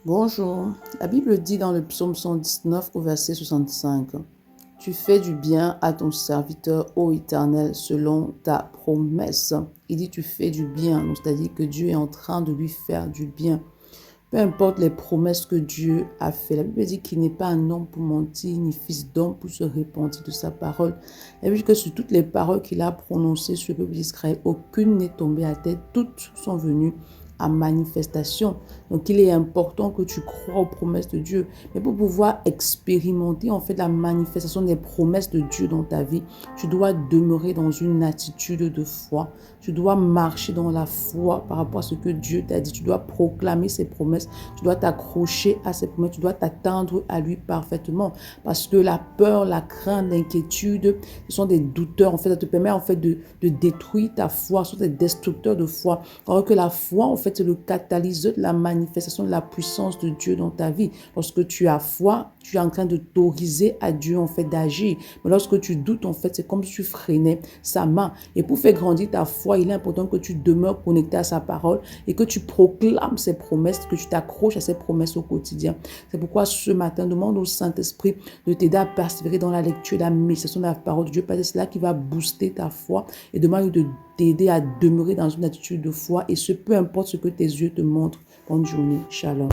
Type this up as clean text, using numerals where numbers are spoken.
Bonjour, la Bible dit dans le psaume 119 au verset 65, « Tu fais du bien à ton serviteur, ô Éternel, selon ta promesse. » Il dit « tu fais du bien », c'est-à-dire que Dieu est en train de lui faire du bien. Peu importe les promesses que Dieu a fait. La Bible dit qu'il n'est pas un homme pour mentir, ni fils d'homme pour se repentir de sa parole. La Bible dit que sur toutes les paroles qu'il a prononcées sur le peuple d'Israël, aucune n'est tombée à terre, toutes sont venues à manifestation. Donc, il est important que tu crois aux promesses de Dieu. Mais pour pouvoir expérimenter en fait la manifestation des promesses de Dieu dans ta vie, tu dois demeurer dans une attitude de foi. Tu dois marcher dans la foi par rapport à ce que Dieu t'a dit. Tu dois proclamer ses promesses. Tu dois t'accrocher à ses promesses. Tu dois t'attendre à lui parfaitement. Parce que la peur, la crainte, l'inquiétude, ce sont des douteurs. En fait, ça te permet en fait de détruire ta foi. Ce sont des destructeurs de foi. Alors que la foi, en fait, c'est le catalyseur de la manifestation de la puissance de Dieu dans ta vie. Lorsque tu as foi, tu es en train de t'autoriser à Dieu en fait d'agir. Mais lorsque tu doutes, en fait, c'est comme si tu freinais sa main. Et pour faire grandir ta foi, il est important que tu demeures connecté à sa parole et que tu proclames ses promesses, que tu t'accroches à ses promesses au quotidien. C'est pourquoi ce matin, demande au Saint-Esprit de t'aider à persévérer dans la lecture et la méditation de la parole de Dieu, parce que c'est là qui va booster ta foi, et demande de t'aider à demeurer dans une attitude de foi, et ce peu importe ce que tes yeux te montrent. Bonne journée, shalom.